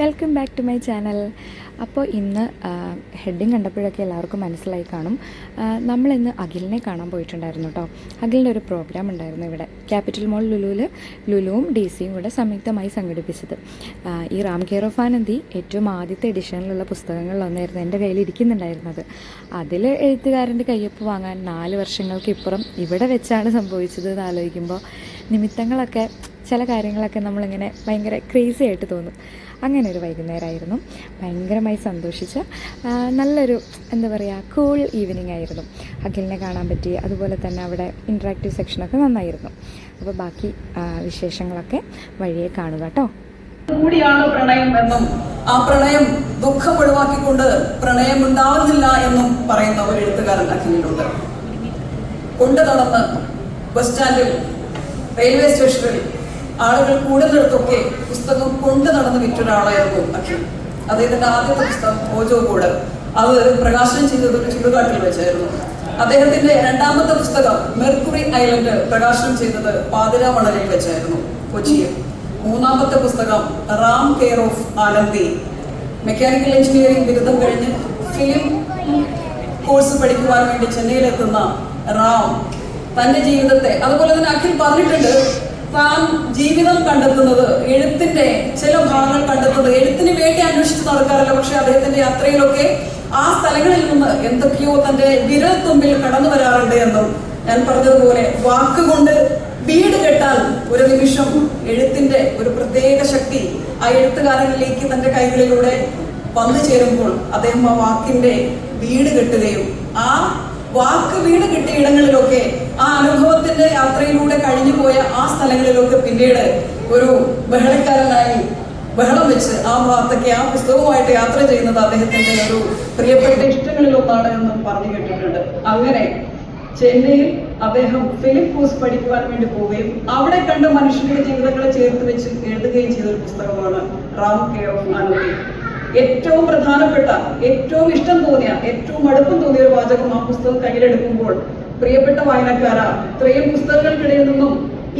Welcome back to my channel. അപ്പോൾ ഇന്ന് heading കണ്ടപ്പോഴൊക്കെ എല്ലാവർക്കും മനസ്സിലായി കാണും. നമ്മളിന്ന് അഖിലിനെ കാണാൻ പോയിട്ടുണ്ടായിരുന്നു കേട്ടോ. അഖിലിൻ്റെ ഒരു പ്രോഗ്രാം ഉണ്ടായിരുന്നു ഇവിടെ ക്യാപിറ്റൽ മോൾ ലുലുവും DC കൂടെ സംയുക്തമായി സംഘടിപ്പിച്ചത്. ഈ റാം കെയർ ഓഫ് ആനന്ദി ഏറ്റവും ആദ്യത്തെ എഡിഷനിലുള്ള പുസ്തകങ്ങളിലൊന്നായിരുന്നു എൻ്റെ കയ്യിൽ ഇരിക്കുന്നുണ്ടായിരുന്നത്. അതിൽ എഴുത്തുകാരൻ്റെ കയ്യൊപ്പ് വാങ്ങാൻ 4 വർഷങ്ങൾക്ക് ഇപ്പുറം ഇവിടെ വെച്ചാണ് സംഭവിച്ചത് എന്ന് ആലോചിക്കുമ്പോൾ നിമിത്തങ്ങളൊക്കെ ചില കാര്യങ്ങളൊക്കെ നമ്മളിങ്ങനെ ഭയങ്കര ക്രേസി ആയിട്ട് തോന്നും. അങ്ങനെ ഒരു വൈകുന്നേരമായിരുന്നു. ഭയങ്കരമായി സന്തോഷിച്ച നല്ലൊരു എന്താ പറയുക കൂൾ ഈവനിങ് ആയിരുന്നു. അഖിലിനെ കാണാൻ പറ്റി. അതുപോലെ തന്നെ അവിടെ ഇൻട്രാക്റ്റീവ് സെക്ഷനൊക്കെ നന്നായിരുന്നു. അപ്പോൾ ബാക്കി വിശേഷങ്ങളൊക്കെ വഴിയെ കാണുക കേട്ടോ. കൂടിയാണ് പ്രണയം എന്നും ആ പ്രണയം ദുഃഖം ഒഴിവാക്കിക്കൊണ്ട് പ്രണയം ഉണ്ടാവുന്നില്ല എന്നും പറയുന്ന ഒരു എഴുത്തുകാരൻ അഖിലിനുണ്ട്. കൊണ്ടു നടന്ന് ബസ് സ്റ്റാൻഡിൽ, റെയിൽവേ സ്റ്റേഷനിൽ ആളുകൾ കൂടുന്നിടത്തൊക്കെ പുസ്തകം കൊണ്ടു നടന്ന് വിറ്റൊരാളായിരുന്നു അഖിൽ. അദ്ദേഹത്തിന്റെ ആദ്യത്തെ പുസ്തകം ഓജോ കൂട്, അത് പ്രകാശനം ചെയ്തത് ഒരു ചുടുകാട്ടിൽ വെച്ചായിരുന്നു. അദ്ദേഹത്തിന്റെ രണ്ടാമത്തെ പുസ്തകം മെർക്കുറി ഐലൻഡ് പ്രകാശനം ചെയ്തത് പാതിരാമണലിൽ വെച്ചായിരുന്നു, കൊച്ചിയിൽ. മൂന്നാമത്തെ പുസ്തകം Ram care of Anandhi, mechanical engineering ബിരുദം കഴിഞ്ഞ് ഫിലിം കോഴ്സ് പഠിക്കുവാൻ വേണ്ടി ചെന്നൈയിലെത്തുന്ന റാം തന്റെ ജീവിതത്തെ, അതുപോലെ തന്നെ അഖിൽ പറഞ്ഞിട്ടുണ്ട്, താൻ ജീവിതം കണ്ടെത്തുന്നത്, എഴുത്തിന്റെ ചില ഭാഗങ്ങൾ കണ്ടെത്തുന്നത് എഴുത്തിന് വേണ്ടി അന്വേഷിച്ച് നടക്കാറില്ല. പക്ഷെ അദ്ദേഹത്തിന്റെ യാത്രയിലൊക്കെ ആ സ്ഥലങ്ങളിൽ നിന്ന് എന്തൊക്കെയോ തന്റെ വിരൽ തുമ്പിൽ കടന്നു വരാറുണ്ട് എന്നും ഞാൻ പറഞ്ഞതുപോലെ വാക്കുകൊണ്ട് വീട് കെട്ടാൻ ഒരു നിമിഷം എഴുത്തിന്റെ ഒരു പ്രത്യേക ശക്തി ആ എഴുത്തുകാരനിലേക്ക് തന്റെ കൈകളിലൂടെ വന്നു ചേരുമ്പോൾ അദ്ദേഹം ആ വാക്കിന്റെ വീട് കെട്ടുകയും ആ വാക്ക് വീട് കിട്ടിയ ഇടങ്ങളിലൊക്കെ ആ അനുഭവത്തിന്റെ യാത്രയിലൂടെ കഴിഞ്ഞു പോയ ആ സ്ഥലങ്ങളിലൊക്കെ പിന്നീട് ഒരു ബഹളക്കാരനായി ബഹളം വെച്ച് ആ ഭാഗത്തൊക്കെ ആ പുസ്തകവുമായിട്ട് യാത്ര ചെയ്യുന്നത് അദ്ദേഹത്തിന്റെ ഒരു പ്രിയപ്പെട്ട ഇഷ്ടങ്ങളിലൊന്നാണ് എന്നും പറഞ്ഞു കേട്ടിട്ടുണ്ട്. അങ്ങനെ ചെന്നൈയിൽ അദ്ദേഹം ഫിലിം കോഴ്സ് പഠിക്കുവാൻ വേണ്ടി പോവുകയും അവിടെ കണ്ട മനുഷ്യരുടെ ജീവിതങ്ങളെ ചേർത്ത് വെച്ച് എഴുതുകയും ചെയ്ത ഒരു പുസ്തകമാണ് റാം കെയർ ഓഫ് ആനന്ദി. ഏറ്റവും പ്രധാനപ്പെട്ട, ഏറ്റവും ഇഷ്ടം തോന്നിയ, ഏറ്റവും അടുപ്പം തോന്നിയ ഒരു വാചകം ആ പുസ്തകം കയ്യിലെടുക്കുമ്പോൾ, പ്രിയപ്പെട്ട വായനക്കാര, ഇത്രയും പുസ്തകങ്ങൾക്കിടയിൽ നിന്നും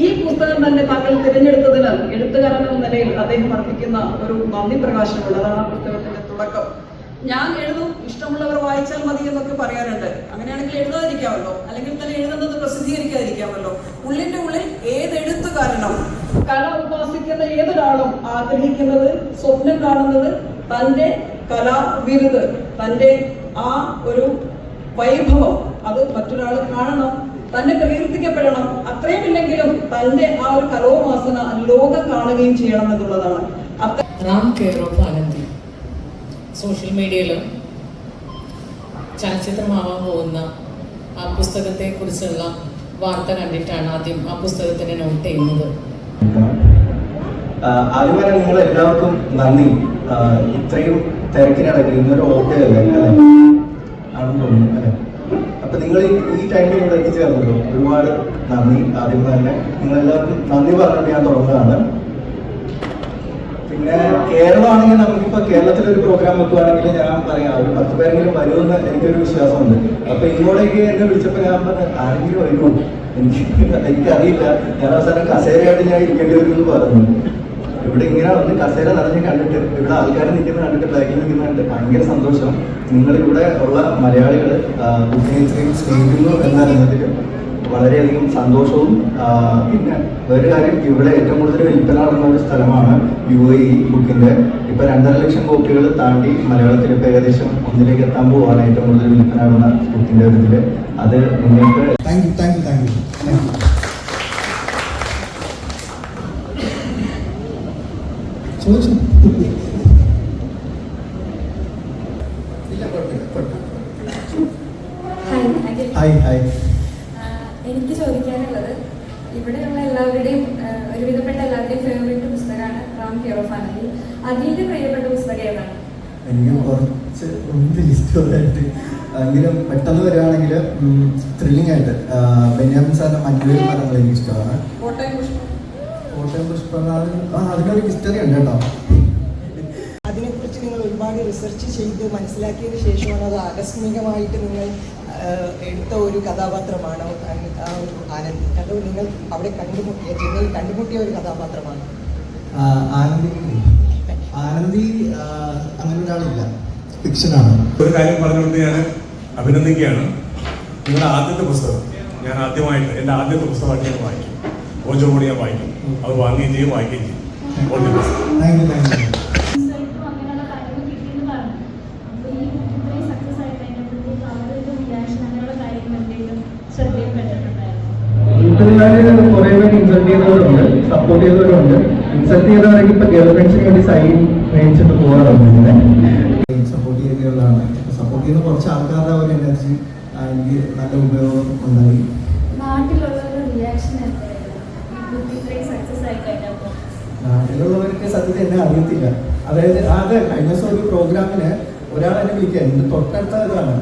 ഈ പുസ്തകം തന്നെ താങ്കൾ തിരഞ്ഞെടുത്തതിന് എഴുത്തുകാരൻ എന്ന നിലയിൽ അദ്ദേഹം അർപ്പിക്കുന്ന ഒരു നന്ദി പ്രകാശനമുണ്ട്. അതാണ് ആ പുസ്തകത്തിന്റെ തുടക്കം. ഞാൻ എഴുതും, ഇഷ്ടമുള്ളവർ വായിച്ചാൽ മതി എന്നൊക്കെ പറയാറുണ്ട്. അങ്ങനെയാണെങ്കിൽ എഴുതാതിരിക്കാമല്ലോ, അല്ലെങ്കിൽ തന്നെ എഴുതുന്നത് പ്രസിദ്ധീകരിക്കാതിരിക്കാമല്ലോ. ഉള്ളിന്റെ ഉള്ളിൽ ഏതെഴുത്തുകാരനും, കല ഉപാസിക്കുന്ന ഏതൊരാളും ആഗ്രഹിക്കുന്നത്, സ്വപ്നം കാണുന്നത് തന്റെ കലാവിരുത്, തന്റെ ആ ഒരു വൈഭവം അത് മറ്റൊരാൾ കാണണം, തന്നെ പ്രകീർത്തിക്കപ്പെടണം, അത്രയുമില്ലെങ്കിലും തന്റെ ആ ഒരു കലോപാസന ലോകം കാണുകയും ചെയ്യണം എന്നുള്ളതാണ്. Ram care of Anandhi social മീഡിയയിൽ ചലച്ചിത്രമാവാൻ പോകുന്ന ആ പുസ്തകത്തെ കുറിച്ചുള്ള വാർത്ത കണ്ടിട്ടാണ് ആദ്യം ആ പുസ്തകത്തിനെ നോട്ട് ചെയ്യുന്നത്. അതുപോലെ നിങ്ങൾ എല്ലാവർക്കും നന്ദി. ഇത്രയും തിരക്കിനിടയ്ക്ക് ഇന്നൊരു ഓക്കെ അല്ലേ ആണെന്ന് തോന്നുന്നു അല്ലെ. അപ്പൊ നിങ്ങൾ ഈ ടൈമിൽ ഇവിടെ എത്തിച്ചേർന്നല്ലോ, ഒരുപാട് നന്ദി. ആദ്യം തന്നെ നിങ്ങളെല്ലാവർക്കും നന്ദി പറഞ്ഞിട്ട് ഞാൻ തുടങ്ങുന്നതാണ്. പിന്നെ കേരളമാണെങ്കിൽ നമുക്കിപ്പോൾ കേരളത്തിലൊരു പ്രോഗ്രാം വെക്കുവാണെങ്കിൽ ഞാൻ പറയാം ഒരു 10 പേരെങ്കിലും വരുമെന്ന് എനിക്കൊരു വിശ്വാസമുണ്ട്. അപ്പൊ ഇങ്ങോട്ടേക്ക് എന്നെ വിളിച്ചപ്പോൾ ഞാൻ പറഞ്ഞ ആരെങ്കിലും വരുമോ, എനിക്കറിയില്ല. ഞാൻ അവസാനം കസേരയായിട്ട് ഞാൻ ഇരിക്കേണ്ടി വരുമെന്ന് പറഞ്ഞു. ഇവിടെ ഇങ്ങനെ വന്ന് കസേര നിറഞ്ഞ് കണ്ടിട്ട്, ഇവിടെ ആൾക്കാർ നിൽക്കുന്ന കണ്ടിട്ട്, ബാക്കിൽ നിൽക്കുന്ന കണ്ടിട്ട് ഭയങ്കര സന്തോഷം. നിങ്ങളിവിടെ ഉള്ള മലയാളികൾ ബുക്കിനെ സ്നേഹിക്കുന്നു എന്നറിഞ്ഞതിൽ വളരെയധികം സന്തോഷവും. പിന്നെ വേറെ കാര്യം, ഇവിടെ ഏറ്റവും കൂടുതൽ വിൽപ്പന നടന്ന ഒരു സ്ഥലമാണ് UAE ബുക്കിന്റെ. ഇപ്പൊ 2.5 ലക്ഷം കോപ്പികൾ താണ്ടി മലയാളത്തിൽ ഇപ്പൊ ഏകദേശം 1 എത്താൻ പോവാണ് ഏറ്റവും കൂടുതൽ വിൽപ്പന നടന്ന ബുക്കിന്റെ ഒരു ഇതില്. അത് നിങ്ങൾക്ക് എനിക്ക് ചോദിക്കാനുള്ളത്, ഇവിടെയുള്ള എല്ലാവരുടെയും ഒരുവിധപ്പെട്ട എല്ലാവരുടെയും ഫേവറേറ്റ് പുസ്തകമാണ് റാം കെയർ ഓഫ് ആനന്ദി. അതിന്റെ പ്രിയപ്പെട്ട പുസ്തകം ഏതാണ്? എനിക്ക് കുറച്ച് ലിസ്റ്റ് എങ്കിലും പെട്ടെന്ന് വരികയാണെങ്കിൽ ത്രില്ലിംഗ് ആയിട്ട് ബെന്യാമിൻ സാറിന്റെ മഞ്ഞുവേൽ മരങ്ങൾ എനിക്ക് ഇഷ്ടമാണ്. കോട്ടയം പുഷ്പനാഥ് അതിനൊരു ഹിസ്റ്ററി ഉണ്ട് കേട്ടോ. അതിനെക്കുറിച്ച് നിങ്ങൾ ഒരുപാട് റിസർച്ച് ചെയ്ത് മനസ്സിലാക്കിയതിന് ശേഷമാണ് അത് ആകസ്മികമായിട്ട് നിങ്ങൾ എടുത്ത ഒരു കഥാപാത്രമാണ് ആ ഒരു ആനന്ദി. അത് നിങ്ങൾ അവിടെ ചെന്നൈയിൽ കണ്ടുമുട്ടിയ ഒരു കഥാപാത്രമാണ് ആനന്ദി. ആനന്ദി അങ്ങനെ ഒരാളില്ല, ഫിക്ഷനാണ്. ഒരു കാര്യം പറഞ്ഞുകൊണ്ട് ഞാൻ അഭിനന്ദിക്കുകയാണ്. നിങ്ങളുടെ ആദ്യത്തെ പുസ്തകം ഞാൻ ആദ്യമായിട്ട് എൻ്റെ ആദ്യത്തെ പുസ്തകമായിട്ട് ഞാൻ വായിക്കും. ഓജോ കൂടി ഞാൻ വായിക്കും. അത് വാങ്ങുകയും ചെയ്യും, വായിക്കുകയും ചെയ്യും. All the best. Thank you, thank you. അങ്ങനെയുള്ള കാര്യങ്ങൾ കിട്ടിയെന്ന് പറഞ്ഞു. അപ്പോൾ ഈ ഇത്രയും സക്സസ് ആയി കഴിഞ്ഞപ്പോഴത്തേക്ക് അവരുടെ റിയാക്ഷൻ അങ്ങനെയുള്ള കാര്യങ്ങൾ എന്തെങ്കിലും ശ്രദ്ധയിൽപ്പെട്ടിട്ടുണ്ടായിരുന്നു? വീട്ടുകാര് കുറെ പേര് ഇൻസൾട്ട് ചെയ്തവരുണ്ട്, സപ്പോർട്ട് ചെയ്തവരുണ്ട്. ഇൻസൾട്ട് ചെയ്തവരൊക്കെ ഇപ്പൊ ഗേൾ ഫ്രണ്ട്സിന് വേണ്ടി സൈൻ മേടിച്ചിട്ട് പോകാറുണ്ട്. ഇങ്ങനെ സപ്പോർട്ട് ചെയ്യുന്നതാണ്. സപ്പോർട്ട് ചെയ്യുന്ന കുറച്ച് ആൾക്കാരുടെ ഒരു എനർജി എനിക്ക് നല്ല ഉപയോഗം ഉണ്ടായി. നാട്ടിലുള്ളവരുടെ റിയാക്ഷൻ എന്തായിരുന്നു ഇത്രയും സക്സസ് ആയി കഴിഞ്ഞപ്പോൾ? നാട്ടിലുള്ളവർക്ക് സത്യത്തിൽ എന്നെ അറിയത്തില്ല. അതായത് കഴിഞ്ഞ ദിവസം ഒരു പ്രോഗ്രാമിന് ഒരാൾ എന്നെ വിളിക്കുക, എൻ്റെ തൊട്ടടുത്ത ഇതാണ്.